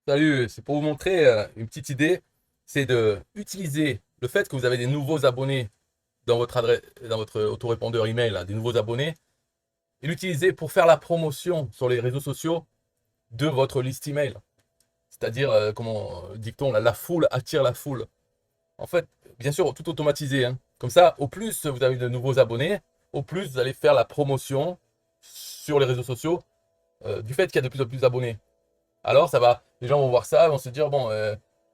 Salut, c'est pour vous montrer une petite idée, c'est de utiliser le fait que vous avez des nouveaux abonnés dans votre adresse, dans votre autorépondeur email, là, des nouveaux abonnés, et l'utiliser pour faire la promotion sur les réseaux sociaux de votre liste email. C'est-à-dire, comment dit-on, la foule attire la foule. En fait, bien sûr, tout automatisé, hein. Comme ça, au plus vous avez de nouveaux abonnés, au plus vous allez faire la promotion sur les réseaux sociaux du fait qu'il y a de plus en plus d'abonnés. Alors, ça va, les gens vont voir ça, vont se dire, bon,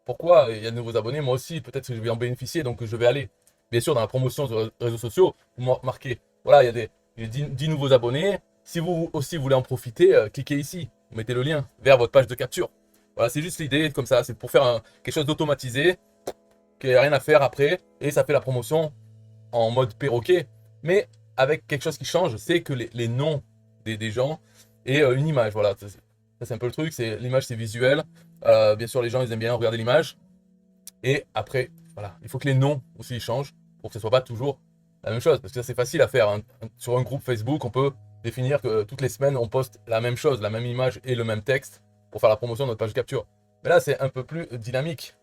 pourquoi il y a de nouveaux abonnés, moi aussi, peut-être que je vais en bénéficier, donc je vais aller. Bien sûr, dans la promotion sur les réseaux sociaux, vous marquez, voilà, il y a 10 nouveaux abonnés. Si vous aussi voulez en profiter, cliquez ici, vous mettez le lien vers votre page de capture. Voilà, c'est juste l'idée, comme ça, c'est pour faire quelque chose d'automatisé, qu'il n'y a rien à faire après, et ça fait la promotion en mode perroquet, mais avec quelque chose qui change, c'est que les noms des gens et une image. Voilà, ça c'est un peu le truc, c'est l'image c'est visuel. Bien sûr, les gens ils aiment bien regarder l'image. Et après, voilà, il faut que les noms aussi ils changent pour que ce soit pas toujours la même chose. Parce que ça c'est facile à faire, hein. Sur un groupe Facebook, on peut définir que toutes les semaines on poste la même chose, la même image et le même texte pour faire la promotion de notre page de capture. Mais là, c'est un peu plus dynamique.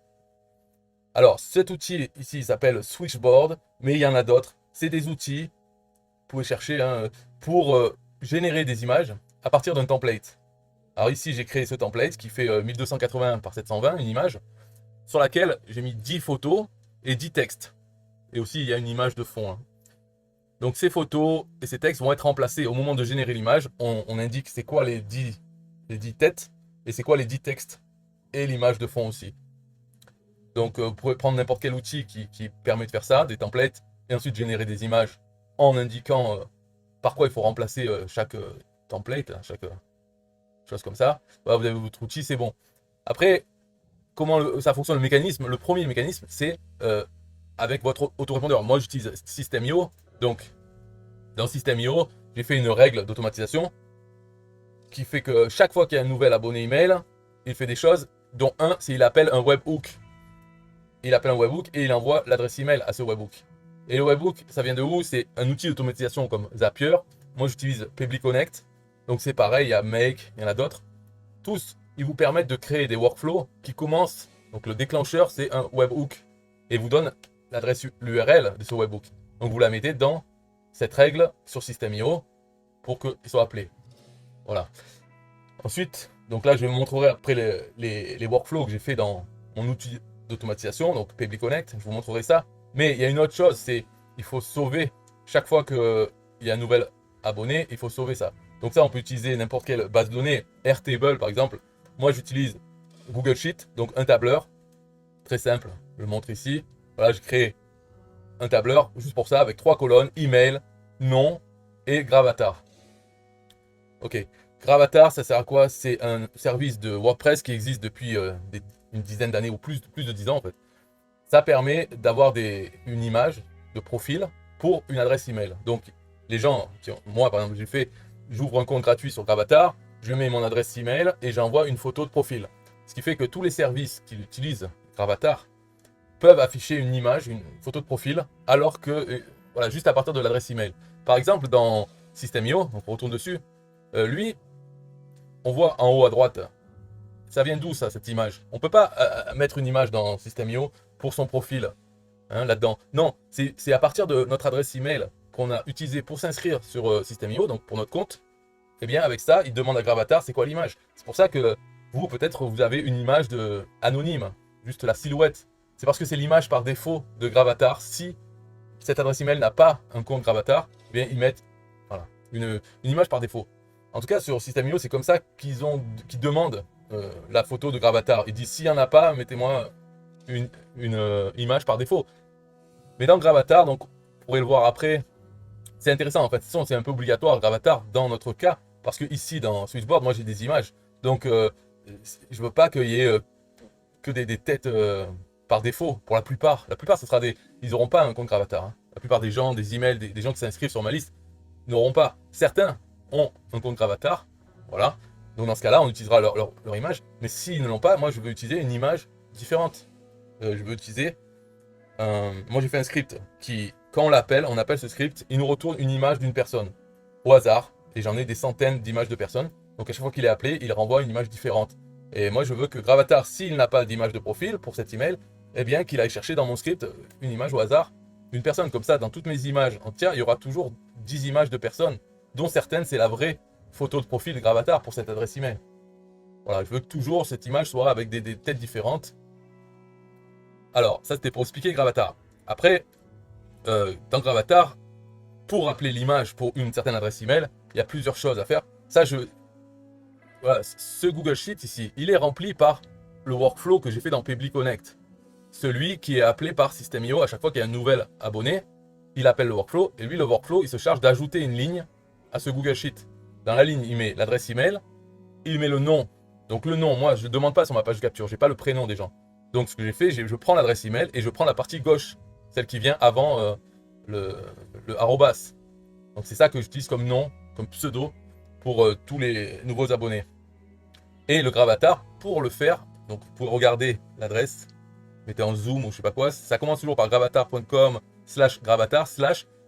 Alors, cet outil ici il s'appelle Switchboard, mais il y en a d'autres. C'est des outils, vous pouvez chercher, hein, pour générer des images à partir d'un template. Alors ici, j'ai créé ce template qui fait 1280 par 720, une image, sur laquelle j'ai mis 10 photos et 10 textes. Et aussi, il y a une image de fond, hein. Donc ces photos et ces textes vont être remplacés au moment de générer l'image. On indique c'est quoi les 10 têtes et c'est quoi les 10 textes et l'image de fond aussi. Donc vous pouvez prendre n'importe quel outil qui permet de faire ça, des templates, et ensuite générer des images en indiquant par quoi il faut remplacer chaque template, hein, chaque chose comme ça. Voilà, vous avez votre outil, c'est bon. Après, comment ça fonctionne le mécanisme? Le premier mécanisme, c'est avec votre autorépondeur. Moi, j'utilise System.io. Donc, dans System.io, j'ai fait une règle d'automatisation qui fait que chaque fois qu'il y a un nouvel abonné email, il fait des choses, dont un, c'est il appelle un webhook. Il appelle un webhook et il envoie l'adresse email à ce webhook. Et le webhook, ça vient de où? C'est un outil d'automatisation comme Zapier. Moi, j'utilise Pebble Connect. Donc, c'est pareil, il y a Make, il y en a d'autres. Tous, ils vous permettent de créer des workflows qui commencent. Donc, le déclencheur, c'est un webhook et vous donne l'adresse, l'URL de ce webhook. Donc, vous la mettez dans cette règle sur System.io pour qu'il soit appelé. Voilà. Ensuite, donc là, je vais vous montrer après les workflows que j'ai fait dans mon outil d'automatisation, donc Pebble Connect. Je vous montrerai ça. Mais il y a une autre chose, c'est il faut sauver chaque fois qu'il y a un nouvel abonné, il faut sauver ça. Donc ça, on peut utiliser n'importe quelle base de données, Airtable par exemple. Moi, j'utilise Google Sheet, donc un tableur, très simple. Je le montre ici. Voilà, je crée un tableur juste pour ça, avec 3 colonnes, email, nom et gravatar. Ok. Gravatar, ça sert à quoi? C'est un service de WordPress qui existe depuis une dizaine d'années ou plus de 10 ans en fait. Ça permet d'avoir une image de profil pour une adresse email. Donc les gens, moi par exemple, j'ouvre un compte gratuit sur Gravatar, je mets mon adresse email et j'envoie une photo de profil. Ce qui fait que tous les services qui utilisent Gravatar peuvent afficher une image, une photo de profil, alors que, voilà, juste à partir de l'adresse email. Par exemple, dans System.io, donc on retourne dessus, lui, on voit en haut à droite, ça vient d'où ça, cette image? On ne peut pas mettre une image dans System.io pour son profil, hein, là-dedans. Non, c'est à partir de notre adresse email qu'on a utilisée pour s'inscrire sur System.io, donc pour notre compte. Et bien avec ça, il demande à Gravatar c'est quoi l'image. C'est pour ça que vous, peut-être, vous avez une image anonyme, juste la silhouette. C'est parce que c'est l'image par défaut de Gravatar. Si cette adresse email n'a pas un compte Gravatar, eh bien ils mettent voilà, une image par défaut. En tout cas, sur System.io, c'est comme ça qu'ils demandent la photo de Gravatar. Ils disent s'il n'y en a pas, mettez-moi une image par défaut. Mais dans Gravatar, donc, vous pourrez le voir après, c'est intéressant en fait. C'est un peu obligatoire Gravatar dans notre cas, parce que ici dans Switchboard, moi j'ai des images. Donc, je veux pas qu'il y ait que des têtes par défaut pour la plupart. La plupart, ils n'auront pas un compte Gravatar, hein. La plupart des gens, des emails, des gens qui s'inscrivent sur ma liste n'auront pas. Certains ont un compte Gravatar, voilà. Donc dans ce cas-là, on utilisera leur image. Mais s'ils ne l'ont pas, moi je veux utiliser une image différente. Je veux utiliser moi j'ai fait un script qui, quand on appelle ce script, il nous retourne une image d'une personne au hasard. Et j'en ai des centaines d'images de personnes. Donc à chaque fois qu'il est appelé, il renvoie une image différente. Et moi, je veux que Gravatar, s'il n'a pas d'image de profil pour cet email, eh bien qu'il aille chercher dans mon script une image au hasard d'une personne. Comme ça, dans toutes mes images entières, il y aura toujours 10 images de personnes, dont certaines, c'est la vraie photo de profil de Gravatar pour cette adresse email. Voilà, je veux que toujours cette image soit avec des têtes différentes. Alors, ça c'était pour expliquer Gravatar. Après, dans Gravatar, pour appeler l'image pour une certaine adresse email, il y a plusieurs choses à faire. Voilà, ce Google Sheet ici, il est rempli par le workflow que j'ai fait dans Pebly Connect. Celui qui est appelé par System.io à chaque fois qu'il y a un nouvel abonné, il appelle le workflow, et lui, le workflow, il se charge d'ajouter une ligne à ce Google Sheet. Dans la ligne, il met l'adresse email, il met le nom. Donc le nom, moi, je ne demande pas sur ma page de capture, je n'ai pas le prénom des gens. Donc ce que j'ai fait, je prends l'adresse email et je prends la partie gauche, celle qui vient avant le arrobas. Donc c'est ça que j'utilise comme nom, comme pseudo, pour tous les nouveaux abonnés. Et le Gravatar, pour le faire, donc pour regarder l'adresse, mettez en zoom ou je sais pas quoi, ça commence toujours par gravatar.com/gravatar/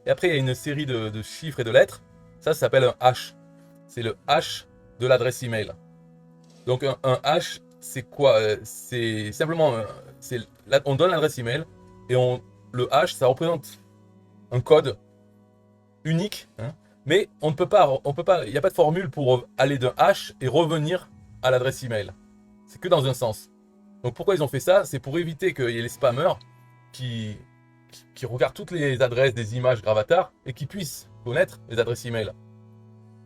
et après il y a une série de chiffres et de lettres, ça s'appelle un hash. C'est le hash de l'adresse email. Donc un hash, c'est quoi? C'est simplement, on donne l'adresse email et le hash, ça représente un code unique, hein, mais on ne peut pas, il n'y a pas de formule pour aller d'un hash et revenir à l'adresse email. C'est que dans un sens. Donc pourquoi ils ont fait ça? C'est pour éviter qu'il y ait les spammers qui regardent toutes les adresses des images Gravatar et qui puissent connaître les adresses email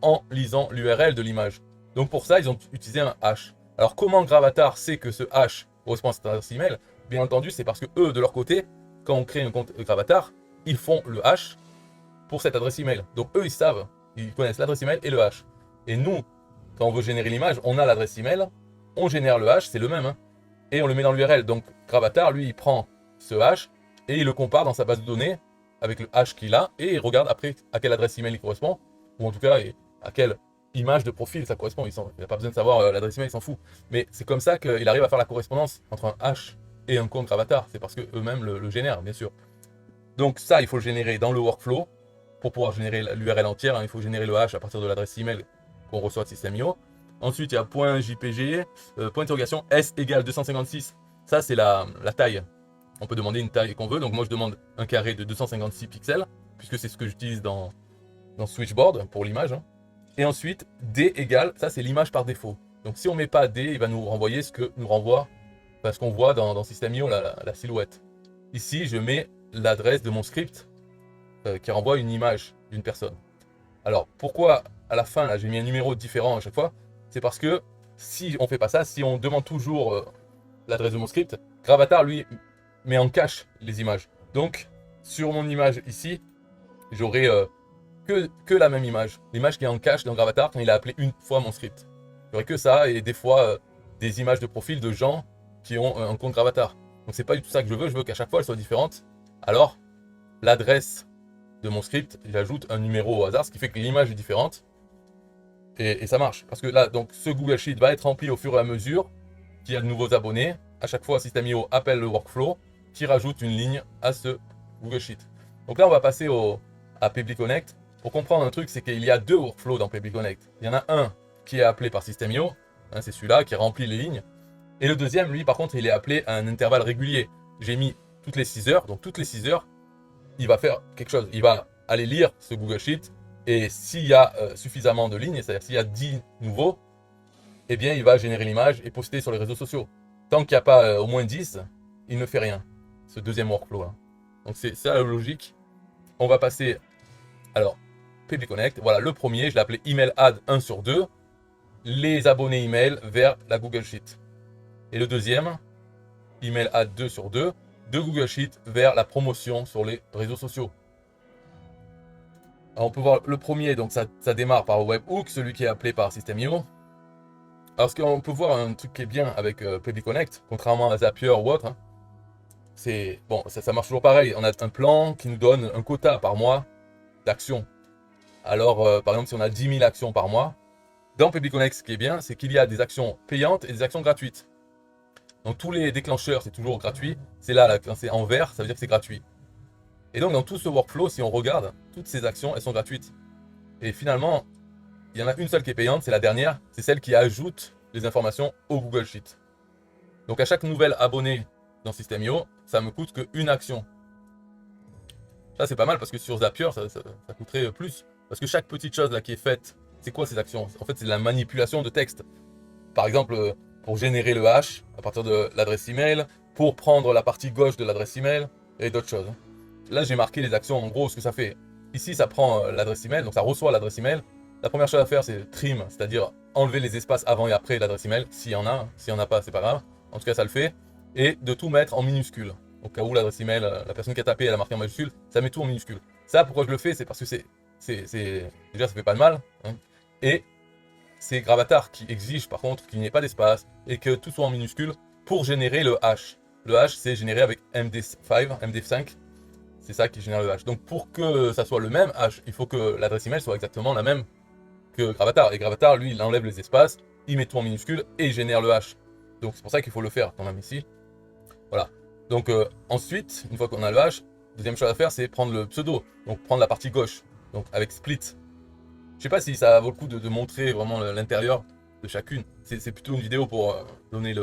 en lisant l'URL de l'image. Donc pour ça, ils ont utilisé un hash. Alors comment Gravatar sait que ce hash correspond à cette adresse email? Bien entendu, c'est parce que eux, de leur côté, quand on crée un compte Gravatar, ils font le hash pour cette adresse email. Donc eux, ils savent, ils connaissent l'adresse email et le hash. Et nous, quand on veut générer l'image, on a l'adresse email, on génère le hash, c'est le même, hein, et on le met dans l'URL. Donc Gravatar, lui, il prend ce hash et il le compare dans sa base de données avec le hash qu'il a et il regarde après à quelle adresse email il correspond, ou en tout cas à quelle image de profil ça correspond. Il n'a pas besoin de savoir l'adresse email, il s'en fout. Mais c'est comme ça qu'il arrive à faire la correspondance entre un hash et un compte Gravatar. C'est parce qu'eux-mêmes le génèrent, bien sûr. Donc ça, il faut le générer dans le workflow. Pour pouvoir générer l'URL entière, hein, il faut générer le hash à partir de l'adresse email qu'on reçoit de System.io. Ensuite, il y a .jpg, point d'interrogation, s égale 256. Ça, c'est la taille. On peut demander une taille qu'on veut. Donc moi, je demande un carré de 256 pixels, puisque c'est ce que j'utilise dans Switchboard pour l'image. Hein. Et ensuite, d égale, ça c'est l'image par défaut. Donc si on ne met pas d, il va nous renvoyer ce que nous renvoie, parce qu'on voit dans System.io la silhouette. Ici, je mets l'adresse de mon script qui renvoie une image d'une personne. Alors, pourquoi à la fin, là, j'ai mis un numéro différent à chaque fois? C'est parce que si on ne fait pas ça, si on demande toujours l'adresse de mon script, Gravatar, lui, met en cache les images. Donc, sur mon image ici, j'aurai que la même image. L'image qui est en cache dans Gravatar quand il a appelé une fois mon script. J'aurai que ça et des fois des images de profil de gens qui ont un compte Gravatar. Donc, c'est pas du tout ça que je veux qu'à chaque fois, elle soit différente. Alors, l'adresse de mon script, j'ajoute un numéro au hasard, ce qui fait que l'image est différente. Et ça marche. Parce que là, donc, ce Google Sheet va être rempli au fur et à mesure qu'il y a de nouveaux abonnés. À chaque fois, System.io appelle le workflow qui rajoute une ligne à ce Google Sheet. Donc là, on va passer à Pebly Connect. Pour comprendre un truc, c'est qu'il y a deux workflows dans Pebly Connect. Il y en a un qui est appelé par System.io, hein, c'est celui-là qui remplit les lignes. Et le deuxième, lui, par contre, il est appelé à un intervalle régulier. J'ai mis toutes les 6 heures, donc toutes les 6 heures, il va faire quelque chose. Il va aller lire ce Google Sheet et s'il y a suffisamment de lignes, c'est-à-dire s'il y a 10 nouveaux, eh bien il va générer l'image et poster sur les réseaux sociaux. Tant qu'il n'y a pas au moins 10, il ne fait rien, ce deuxième workflow là. Donc c'est ça la logique. On va passer, alors, Pebly Connect, voilà le premier, je l'ai appelé Email Add 1 sur 2, les abonnés email vers la Google Sheet. Et le deuxième, Email Add 2 sur 2, de Google Sheet vers la promotion sur les réseaux sociaux. Alors on peut voir le premier, donc ça démarre par Webhook, celui qui est appelé par System.io. Alors ce qu'on peut voir un truc qui est bien avec Pebly Connect, contrairement à Zapier ou autre, hein, c'est bon, ça marche toujours pareil. On a un plan qui nous donne un quota par mois d'actions. Alors par exemple, si on a 10 000 actions par mois, dans Pebly Connect, ce qui est bien, c'est qu'il y a des actions payantes et des actions gratuites. Donc tous les déclencheurs, c'est toujours gratuit. C'est là, quand c'est en vert, ça veut dire que c'est gratuit. Et donc dans tout ce workflow, si on regarde, toutes ces actions, elles sont gratuites. Et finalement, il y en a une seule qui est payante, c'est la dernière. C'est celle qui ajoute les informations au Google Sheet. Donc à chaque nouvel abonné dans System.io, ça me coûte qu'une action. Ça c'est pas mal parce que sur Zapier, ça coûterait plus. Parce que chaque petite chose là qui est faite, c'est quoi ces actions? En fait, c'est de la manipulation de texte. Par exemple, pour générer le hash à partir de l'adresse email, pour prendre la partie gauche de l'adresse email et d'autres choses. Là, j'ai marqué les actions, en gros, ce que ça fait. Ici, ça prend l'adresse email, donc ça reçoit l'adresse email. La première chose à faire, c'est trim, c'est-à-dire enlever les espaces avant et après l'adresse email, s'il y en a. S'il n'y en a pas, c'est pas grave. En tout cas, ça le fait. Et de tout mettre en minuscule. Au cas où l'adresse email, la personne qui a tapé, elle a marqué en majuscule, ça met tout en minuscule. Ça, pourquoi je le fais? C'est parce que déjà, ça fait pas de mal. Hein. Et c'est Gravatar qui exige, par contre, qu'il n'y ait pas d'espace et que tout soit en minuscule pour générer le hash. Le hash, c'est généré avec MD5. C'est ça qui génère le hash. Donc pour que ça soit le même hash, il faut que l'adresse email soit exactement la même que Gravatar. Et Gravatar, lui, il enlève les espaces, il met tout en minuscule et il génère le hash. Donc c'est pour ça qu'il faut le faire quand même ici. Voilà. Donc ensuite, une fois qu'on a le hash, deuxième chose à faire, c'est prendre le pseudo. Donc prendre la partie gauche. Donc avec split. Je sais pas si ça vaut le coup de montrer vraiment l'intérieur de chacune. C'est plutôt une vidéo pour donner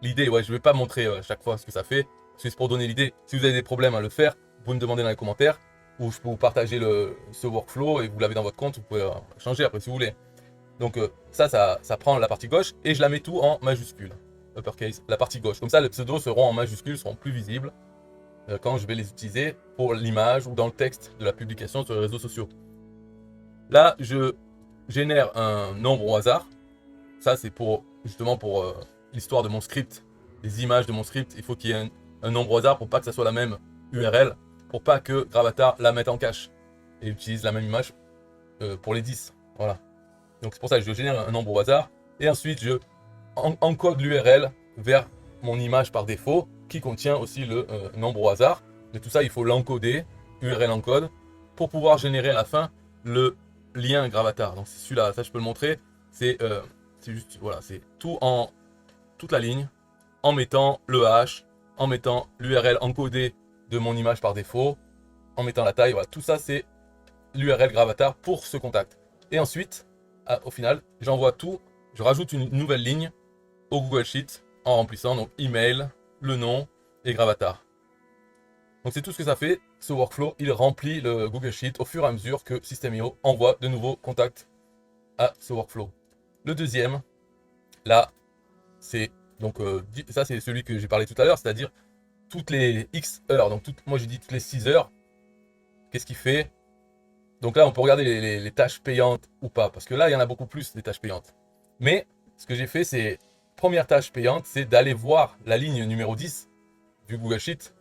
l'idée. Ouais, je vais pas montrer chaque fois ce que ça fait. C'est pour donner l'idée. Si vous avez des problèmes à le faire, vous pouvez me demander dans les commentaires. Ou je peux vous partager ce workflow et vous l'avez dans votre compte. Vous pouvez changer après si vous voulez. Donc ça prend la partie gauche et je la mets tout en majuscule. Uppercase, la partie gauche. Comme ça, les pseudos seront en majuscule, seront plus visibles quand je vais les utiliser pour l'image ou dans le texte de la publication sur les réseaux sociaux. Là, je génère un nombre au hasard. Ça, c'est justement pour l'histoire de mon script, les images de mon script. Il faut qu'il y ait un nombre au hasard pour pas que ça soit la même URL, pour pas que Gravatar la mette en cache et utilise la même image pour les 10. Voilà. Donc c'est pour ça que je génère un nombre au hasard et ensuite je encode l'URL vers mon image par défaut qui contient aussi le nombre au hasard. Mais tout ça, il faut l'encoder, URL encode, pour pouvoir générer à la fin le lien Gravatar. Donc c'est celui-là, ça je peux le montrer. C'est juste, voilà, c'est toute la ligne, en mettant le hash, en mettant l'URL encodée de mon image par défaut, en mettant la taille, voilà, tout ça c'est l'URL Gravatar pour ce contact. Et ensuite, au final, j'envoie tout, je rajoute une nouvelle ligne au Google Sheet en remplissant donc email, le nom et Gravatar. Donc c'est tout ce que ça fait, ce workflow, il remplit le Google Sheet au fur et à mesure que System.io envoie de nouveaux contacts à ce workflow. Le deuxième, là, c'est donc ça c'est celui que j'ai parlé tout à l'heure, c'est-à-dire toutes les X heures, donc moi j'ai dit toutes les 6 heures, qu'est-ce qu'il fait? Donc là on peut regarder les tâches payantes ou pas, parce que là il y en a beaucoup plus des tâches payantes. Mais ce que j'ai fait, c'est, première tâche payante, c'est d'aller voir la ligne numéro 10 du Google Sheet,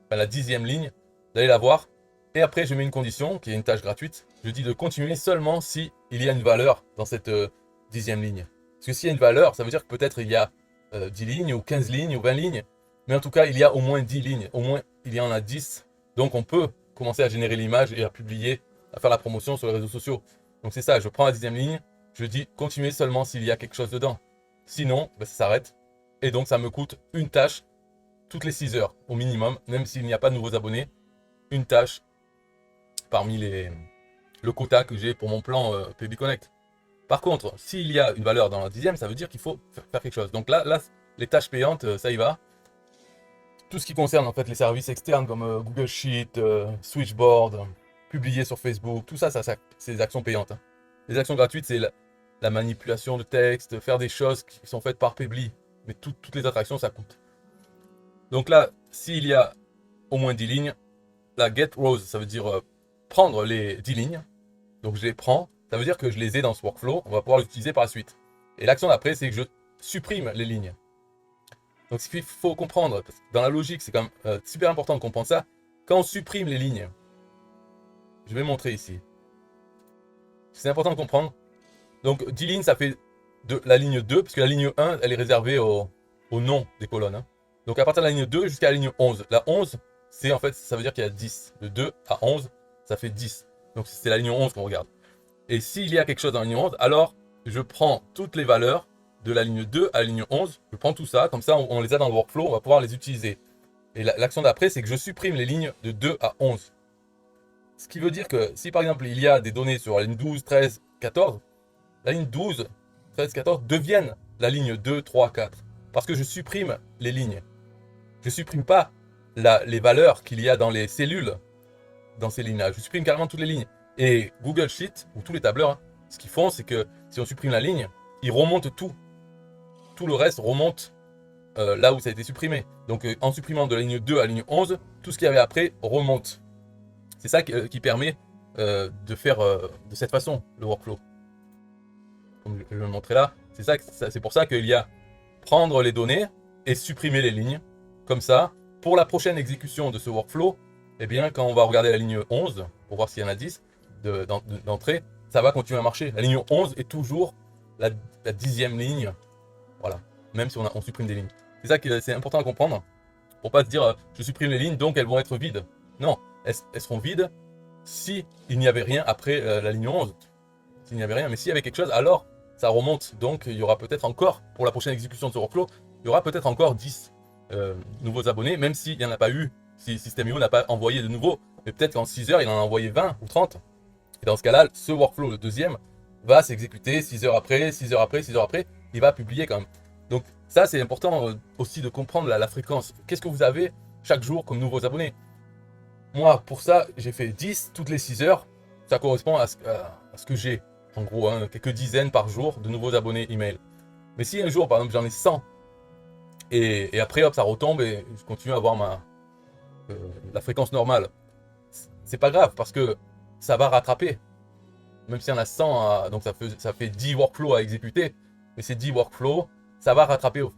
enfin la 10e ligne, d'aller la voir, et après je mets une condition, qui est une tâche gratuite, je dis de continuer seulement si il y a une valeur dans cette 10e ligne. Parce que s'il y a une valeur, ça veut dire que peut-être il y a 10 lignes, ou 15 lignes, ou 20 lignes, mais en tout cas il y a au moins 10 lignes, au moins il y en a 10, donc on peut commencer à générer l'image et à publier, à faire la promotion sur les réseaux sociaux. Donc c'est ça, je prends la 10e ligne, je dis continuer seulement s'il y a quelque chose dedans. Sinon, ben, ça s'arrête. Et donc ça me coûte une tâche toutes les 6 heures au minimum, même s'il n'y a pas de nouveaux abonnés, une tâche parmi le quota que j'ai pour mon plan PB Connect. Par contre, s'il y a une valeur dans la 10e, ça veut dire qu'il faut faire quelque chose. Donc là, les tâches payantes, ça y va. Tout ce qui concerne en fait les services externes comme Google Sheet, Switchboard, publier sur Facebook, tout ça, c'est des actions payantes. Hein. Les actions gratuites, c'est la manipulation de texte, faire des choses qui sont faites par Pebly. Mais toutes les autres actions, ça coûte. Donc là, s'il y a au moins 10 lignes, la get rows, ça veut dire prendre les 10 lignes. Donc je les prends, ça veut dire que je les ai dans ce workflow, on va pouvoir les utiliser par la suite. Et l'action d'après, c'est que je supprime les lignes. Donc ce qu'il faut comprendre, parce que dans la logique, c'est quand même super important de comprendre ça. Quand on supprime les lignes, je vais montrer ici. C'est important de comprendre. Donc 10 lignes, ça fait de la ligne 2, parce que la ligne 1, elle est réservée au nom des colonnes. Hein. Donc à partir de la ligne 2 jusqu'à la ligne 11. La 11, c'est en fait, ça veut dire qu'il y a 10. De 2 à 11, ça fait 10. Donc c'est la ligne 11 qu'on regarde. Et s'il y a quelque chose dans la ligne 11, alors je prends toutes les valeurs de la ligne 2 à la ligne 11. Je prends tout ça, comme ça on les a dans le workflow, on va pouvoir les utiliser. Et l'action d'après, c'est que je supprime les lignes de 2 à 11. Ce qui veut dire que si par exemple il y a des données sur la ligne 12, 13, 14, la ligne 12, 13, 14 deviennent la ligne 2, 3, 4. Parce que je supprime les lignes. Je ne supprime pas les valeurs qu'il y a dans les cellules, dans ces lignes-là. Je supprime carrément toutes les lignes. Et Google Sheet, ou tous les tableurs, hein, ce qu'ils font, c'est que si on supprime la ligne, ils remontent tout. Tout le reste remonte là où ça a été supprimé. Donc en supprimant de la ligne 2 à la ligne 11, tout ce qu'il y avait après remonte. C'est ça qui permet de faire de cette façon le workflow. Comme je vais le montrer là, c'est pour ça qu'il y a prendre les données et supprimer les lignes. Comme ça, pour la prochaine exécution de ce workflow, eh bien, quand on va regarder la ligne 11, pour voir s'il y en a 10 d'entrée, ça va continuer à marcher. La ligne 11 est toujours la 10e ligne. Voilà, même si on supprime des lignes. C'est ça que c'est important à comprendre, pour pas se dire je supprime les lignes donc elles vont être vides. Non, elles seront vides si il n'y avait rien après la ligne 11. S'il n'y avait rien, mais s'il y avait quelque chose, alors ça remonte. Donc il y aura peut-être encore, pour la prochaine exécution de ce workflow, il y aura peut-être encore 10 nouveaux abonnés, même s'il n'y en a pas eu, si System.io n'a pas envoyé de nouveaux. Mais peut-être qu'en 6 heures, il en a envoyé 20 ou 30. Et dans ce cas-là, ce workflow, le deuxième, va s'exécuter 6 heures après, 6 heures après, 6 heures après. Il va publier quand même. Donc ça, c'est important aussi de comprendre la fréquence. Qu'est-ce que vous avez chaque jour comme nouveaux abonnés? Moi, pour ça, j'ai fait 10 toutes les 6 heures. Ça correspond à ce que j'ai. En gros, hein, quelques dizaines par jour de nouveaux abonnés email. Mais si un jour, par exemple, j'en ai 100, et après, hop, ça retombe et je continue à avoir la fréquence normale, c'est pas grave parce que ça va rattraper. Même s'il y en a 100, donc ça fait 10 workflows à exécuter. Mais ces 10 workflows, ça va rattraper au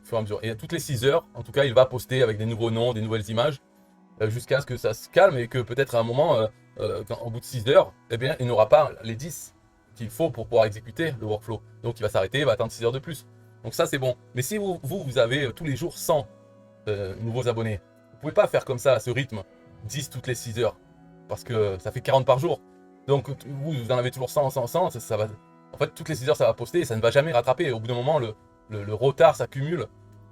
fur et à mesure. Et toutes les 6 heures, en tout cas, il va poster avec des nouveaux noms, des nouvelles images, jusqu'à ce que ça se calme et que peut-être à un moment, au bout de 6 heures, eh bien, il n'aura pas les 10 qu'il faut pour pouvoir exécuter le workflow. Donc il va s'arrêter, il va attendre 6 heures de plus. Donc ça, c'est bon. Mais si vous avez tous les jours 100 nouveaux abonnés, vous ne pouvez pas faire comme ça, à ce rythme, 10 toutes les 6 heures. Parce que ça fait 40 par jour. Donc vous en avez toujours 100, 100, 100, ça va... En fait, toutes les 6 heures, ça va poster et ça ne va jamais rattraper. Au bout d'un moment, le retard s'accumule.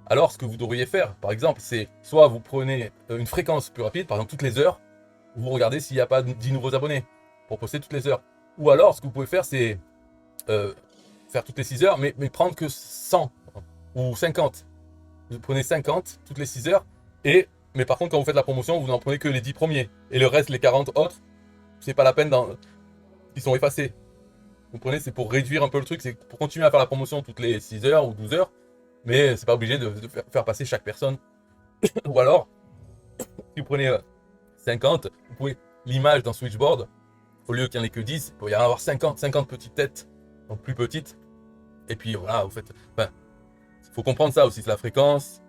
Alors, ce que vous devriez faire, par exemple, c'est soit vous prenez une fréquence plus rapide, par exemple toutes les heures, vous regardez s'il n'y a pas 10 nouveaux abonnés pour poster toutes les heures. Ou alors, ce que vous pouvez faire, c'est faire toutes les 6 heures, mais prendre que 100 ou 50. Vous prenez 50 toutes les 6 heures, mais par contre, quand vous faites la promotion, vous n'en prenez que les 10 premiers. Et le reste, les 40 autres, c'est pas la peine, ils sont effacés. Vous comprenez, c'est pour réduire un peu le truc, c'est pour continuer à faire la promotion toutes les 6 heures ou 12 heures, mais c'est pas obligé de faire passer chaque personne. Ou alors, si vous prenez 50, vous pouvez l'image dans Switchboard, au lieu qu'il n'y en ait que 10, il peut y en avoir 50 petites têtes, donc plus petites. Et puis voilà, vous faites. Enfin, il faut comprendre ça aussi, c'est la fréquence,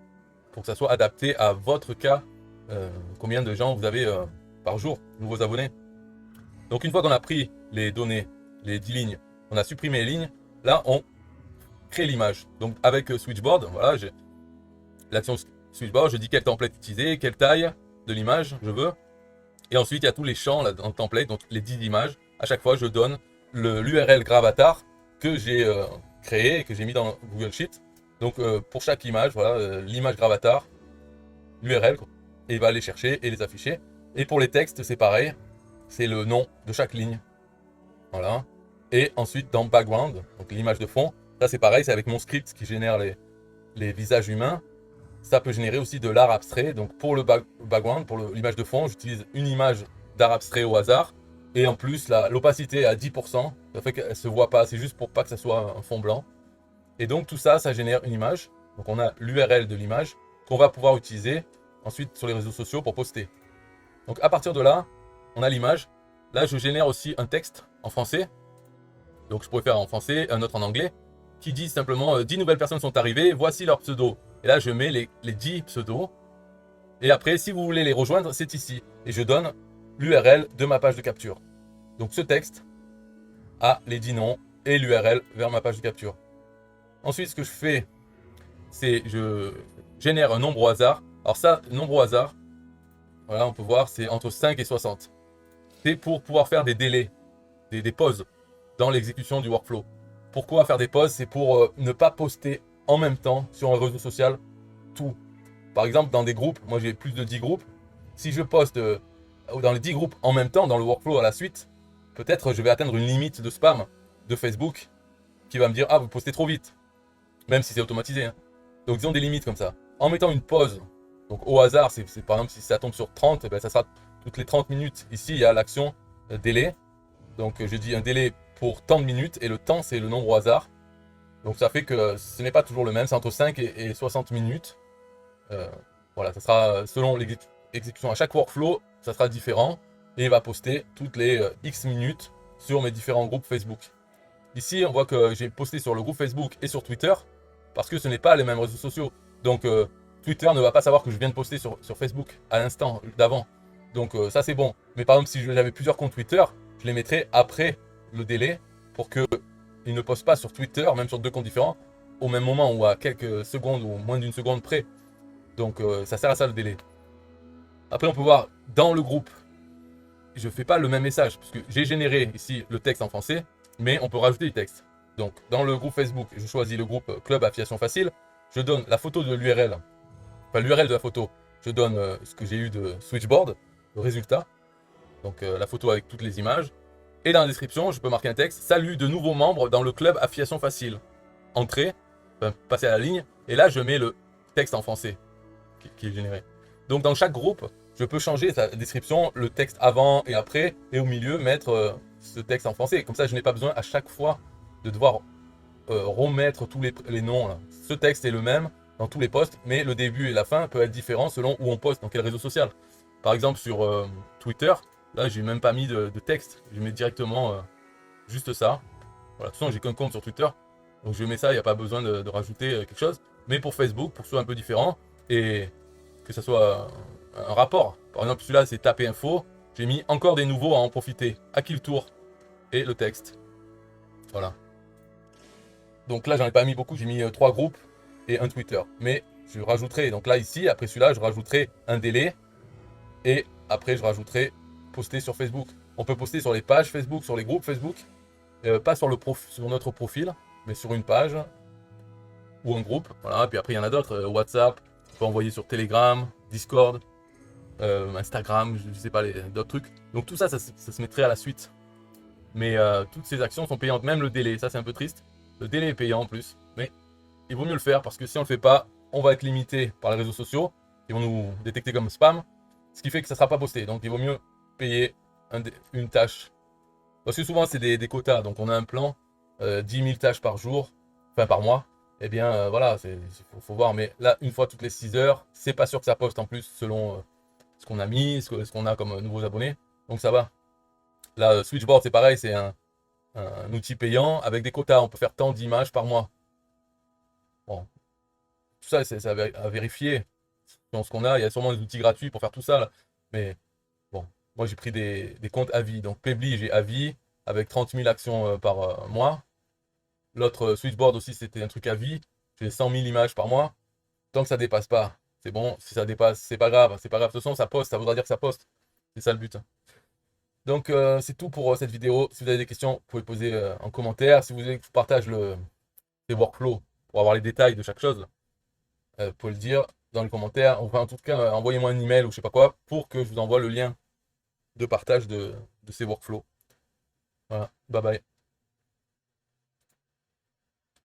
pour que ça soit adapté à votre cas, combien de gens vous avez par jour, nouveaux abonnés. Donc une fois qu'on a pris les données, les 10 lignes, on a supprimé les lignes, là on crée l'image. Donc avec Switchboard, voilà, j'ai l'action Switchboard, je dis quel template utiliser, quelle taille de l'image je veux. Et ensuite il y a tous les champs là, dans le template, donc les 10 images. À chaque fois je donne l'URL Gravatar que j'ai créé et que j'ai mis dans Google Sheet. Donc pour chaque image, voilà, l'image Gravatar, l'URL, et il va aller chercher et les afficher. Et pour les textes, c'est pareil, c'est le nom de chaque ligne. Voilà. Et ensuite dans Background, donc l'image de fond, là c'est pareil, c'est avec mon script qui génère les visages humains. Ça peut générer aussi de l'art abstrait. Donc pour le background, pour l'image de fond, j'utilise une image d'art abstrait au hasard. Et en plus, l'opacité est à 10%. Ça fait qu'elle ne se voit pas, c'est juste pour pas que ça soit un fond blanc. Et donc tout ça, ça génère une image. Donc on a l'URL de l'image qu'on va pouvoir utiliser ensuite sur les réseaux sociaux pour poster. Donc à partir de là, on a l'image. Là, je génère aussi un texte en français. Donc je pourrais faire en français, un autre en anglais, qui dit simplement 10 nouvelles personnes sont arrivées, voici leur pseudo. Et là, je mets les 10 pseudos. Et après, si vous voulez les rejoindre, c'est ici. Et je donne l'URL de ma page de capture. Donc ce texte a les 10 noms et l'URL vers ma page de capture. Ensuite, ce que je fais, c'est je génère un nombre au hasard. Alors ça, nombre au hasard, voilà, on peut voir, c'est entre 5 et 60. C'est pour pouvoir faire des délais, des pauses dans l'exécution du workflow. Pourquoi faire des pauses? C'est pour ne pas poster en même temps sur un réseau social tout. Par exemple, dans des groupes, moi j'ai plus de 10 groupes. Si je poste dans les 10 groupes en même temps, dans le workflow à la suite, peut-être je vais atteindre une limite de spam de Facebook qui va me dire, ah, vous postez trop vite, même si c'est automatisé, hein. Donc ils ont des limites comme ça. En mettant une pause, donc au hasard, c'est par exemple si ça tombe sur 30, eh ben, ça sera toutes les 30 minutes. Ici, il y a l'action délai. Donc je dis un délai pour tant de minutes, et le temps, c'est le nombre au hasard. Donc ça fait que ce n'est pas toujours le même, c'est entre 5 et 60 minutes. Voilà, ça sera selon l'exécution. À chaque workflow, ça sera différent. Et il va poster toutes les X minutes sur mes différents groupes Facebook. Ici, on voit que j'ai posté sur le groupe Facebook et sur Twitter, parce que ce n'est pas les mêmes réseaux sociaux. Donc Twitter ne va pas savoir que je viens de poster sur Facebook à l'instant d'avant. Donc ça c'est bon. Mais par exemple, si j'avais plusieurs comptes Twitter, je les mettrais après le délai pour qu'ils ne postent pas sur Twitter, même sur deux comptes différents, au même moment ou à quelques secondes ou moins d'une seconde près. Donc ça sert à ça le délai. Après on peut voir dans le groupe, je ne fais pas le même message, parce que j'ai généré ici le texte en français, mais on peut rajouter du texte. Donc dans le groupe Facebook, je choisis le groupe Club Affiliation Facile, je donne la photo de l'URL, enfin l'URL de la photo, je donne ce que j'ai eu de Switchboard, le résultat, donc la photo avec toutes les images, et dans la description, je peux marquer un texte, salut de nouveaux membres dans le Club Affiliation Facile. Entrée, enfin, passer à la ligne, et là je mets le texte en français qui est généré. Donc dans chaque groupe, je peux changer sa description, le texte avant et après, et au milieu mettre ce texte en français. Comme ça, je n'ai pas besoin à chaque fois de devoir remettre tous les noms, là. Ce texte est le même dans tous les posts, mais le début et la fin peuvent être différents selon où on poste, dans quel réseau social. Par exemple, sur Twitter, là, j'ai même pas mis de texte. Je mets directement juste ça. Voilà, de toute façon, j'ai qu'un compte sur Twitter, donc je mets ça, il n'y a pas besoin de rajouter quelque chose. Mais pour Facebook, pour que ce soit un peu différent, et que ça soit un rapport. Par exemple, celui-là, c'est taper info. J'ai mis encore des nouveaux à en profiter. À qui le tour? Et le texte. Voilà. Donc là, j'en ai pas mis beaucoup. J'ai mis 3 groupes et un Twitter. Mais je rajouterai. Donc là, ici, après celui-là, je rajouterai un délai. Et après, je rajouterai poster sur Facebook. On peut poster sur les pages Facebook, sur les groupes Facebook. Pas sur notre profil, mais sur une page ou un groupe. Voilà. Puis après, il y en a d'autres. WhatsApp. On peut envoyer sur Telegram, Discord. Instagram, je sais pas, d'autres trucs. Donc tout ça, ça se mettrait à la suite. Mais toutes ces actions sont payantes, même le délai, ça c'est un peu triste. Le délai est payant en plus, mais il vaut mieux le faire parce que si on le fait pas, on va être limité par les réseaux sociaux. Ils vont nous détecter comme spam, ce qui fait que ça sera pas posté. Donc il vaut mieux payer une tâche. Parce que souvent c'est des quotas, donc on a un plan, 10 000 tâches par jour, enfin par mois. Eh bien voilà, faut voir. Mais là, une fois toutes les 6 heures, c'est pas sûr que ça poste en plus selon ce qu'on a mis, ce qu'on a comme nouveaux abonnés. Donc ça va. Là, Switchboard, c'est pareil, c'est un outil payant avec des quotas. On peut faire tant d'images par mois. Bon, tout ça, c'est à vérifier dans ce qu'on a. Il y a sûrement des outils gratuits pour faire tout ça, là. Mais bon, moi j'ai pris des comptes à vie. Donc Pebly, j'ai à vie avec 30 000 actions par mois. L'autre Switchboard aussi, c'était un truc à vie. J'ai 100 000 images par mois. Tant que ça dépasse pas, c'est bon. Si ça dépasse, c'est pas grave. C'est pas grave. De toute façon, ça poste. Ça voudra dire que ça poste. C'est ça le but. Donc, c'est tout pour cette vidéo. Si vous avez des questions, vous pouvez poser en commentaire. Si vous voulez que je partage les workflows pour avoir les détails de chaque chose, vous pouvez le dire dans les commentaires. Enfin, en tout cas, envoyez-moi un email ou je sais pas quoi pour que je vous envoie le lien de partage de ces workflows. Voilà. Bye bye.